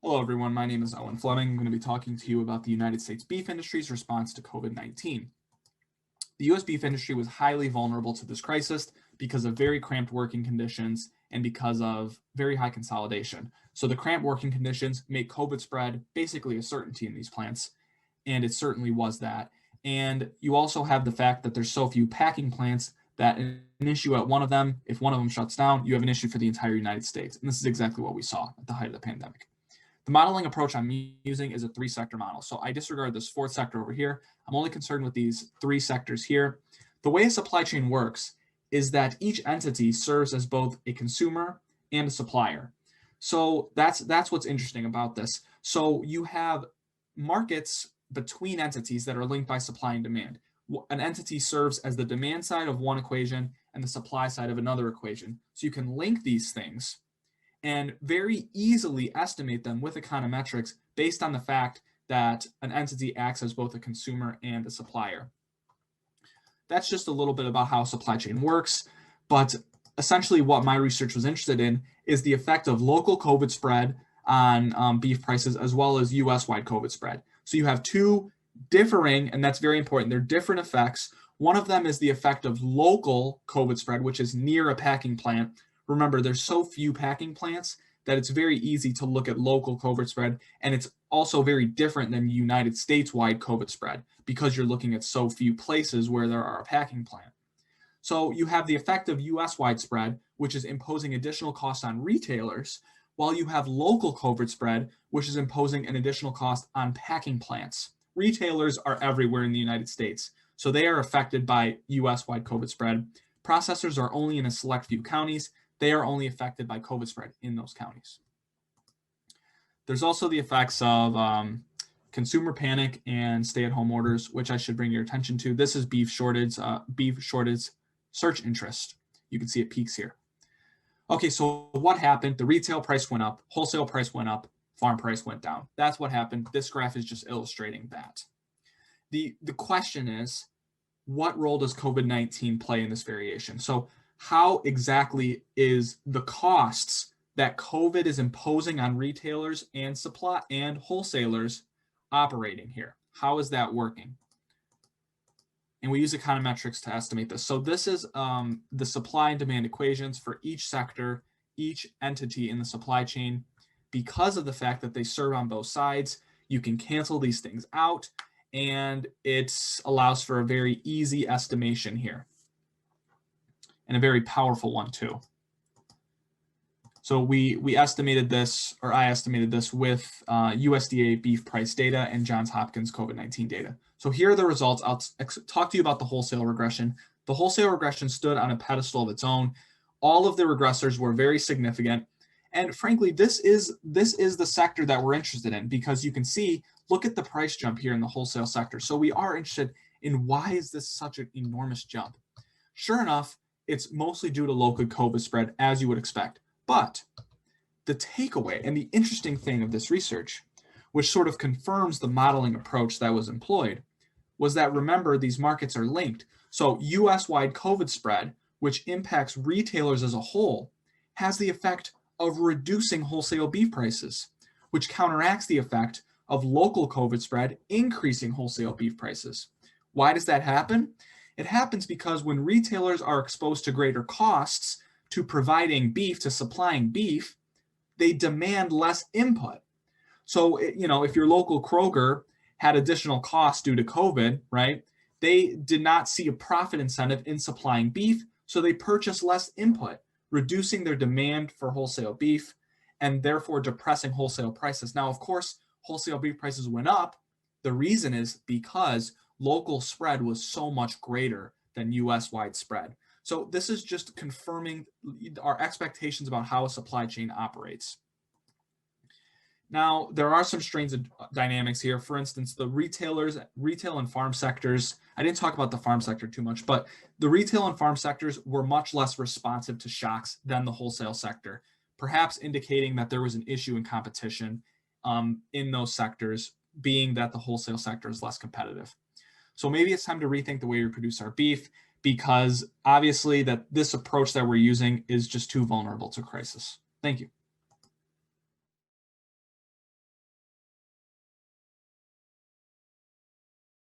Hello everyone, my name is Owen Fleming. I'm going to be talking to you about the United States beef industry's response to COVID-19. The U.S. beef industry was highly vulnerable to this crisis because of very cramped working conditions and because of very high consolidation. So the cramped working conditions make COVID spread basically a certainty in these plants, and it certainly was that. And you also have the fact that there's so few packing plants that an issue at one of them, if one of them shuts down, you have an issue for the entire United States. And this is exactly what we saw at the height of the pandemic. The modeling approach I'm using is a three-sector model. So I disregard this fourth sector over here. I'm only concerned with these three sectors here. The way a supply chain works is that each entity serves as both a consumer and a supplier. So that's what's interesting about this. So you have markets between entities that are linked by supply and demand. An entity serves as the demand side of one equation and the supply side of another equation. So you can link these things and very easily estimate them with econometrics based on the fact that an entity acts as both a consumer and a supplier. That's just a little bit about how supply chain works, but essentially what my research was interested in is the effect of local COVID spread on beef prices as well as US-wide COVID spread. So you have two differing, and that's very important, they're different effects. One of them is the effect of local COVID spread, which is near a packing plant. Remember, there's so few packing plants that it's very easy to look at local COVID spread, and it's also very different than United States-wide COVID spread because you're looking at so few places where there are a packing plant. So you have the effect of US-wide spread, which is imposing additional costs on retailers, while you have local COVID spread, which is imposing an additional cost on packing plants. Retailers are everywhere in the United States, so they are affected by US-wide COVID spread. Processors are only in a select few counties. They are only affected by COVID spread in those counties. There's also the effects of consumer panic and stay-at-home orders, which I should bring your attention to. This is beef shortage search interest. You can see it peaks here. Okay, so what happened? The retail price went up, wholesale price went up, farm price went down. That's what happened. This graph is just illustrating that. The question is, what role does COVID-19 play in this variation? So how exactly is the costs that COVID is imposing on retailers and supply and wholesalers operating here? How is that working? And we use econometrics to estimate this. So this is the supply and demand equations for each sector, each entity in the supply chain. Because of the fact that they serve on both sides, you can cancel these things out, and it allows for a very easy estimation here, and a very powerful one too. So we estimated this, or I estimated this with USDA beef price data and Johns Hopkins COVID-19 data. So here are the results. I'll talk to you about the wholesale regression. The wholesale regression stood on a pedestal of its own. All of the regressors were very significant. And frankly, this is the sector that we're interested in, because you can see, look at the price jump here in the wholesale sector. So we are interested in why is this such an enormous jump? Sure enough, it's mostly due to local COVID spread, as you would expect. But the takeaway and the interesting thing of this research, which sort of confirms the modeling approach that was employed, was that, remember, these markets are linked. So US-wide COVID spread, which impacts retailers as a whole, has the effect of reducing wholesale beef prices, which counteracts the effect of local COVID spread increasing wholesale beef prices. Why does that happen? It happens because when retailers are exposed to greater costs to providing beef, to supplying beef, they demand less input. So, if your local Kroger had additional costs due to COVID, right, they did not see a profit incentive in supplying beef, so they purchased less input, reducing their demand for wholesale beef and therefore depressing wholesale prices. Now, of course, wholesale beef prices went up. The reason is because local spread was so much greater than US-wide spread. So this is just confirming our expectations about how a supply chain operates. Now, there are some strange dynamics here. For instance, the retail and farm sectors, I didn't talk about the farm sector too much, but the retail and farm sectors were much less responsive to shocks than the wholesale sector, perhaps indicating that there was an issue in competition in those sectors, being that the wholesale sector is less competitive. So maybe it's time to rethink the way we produce our beef, because obviously that this approach that we're using is just too vulnerable to crisis. Thank you.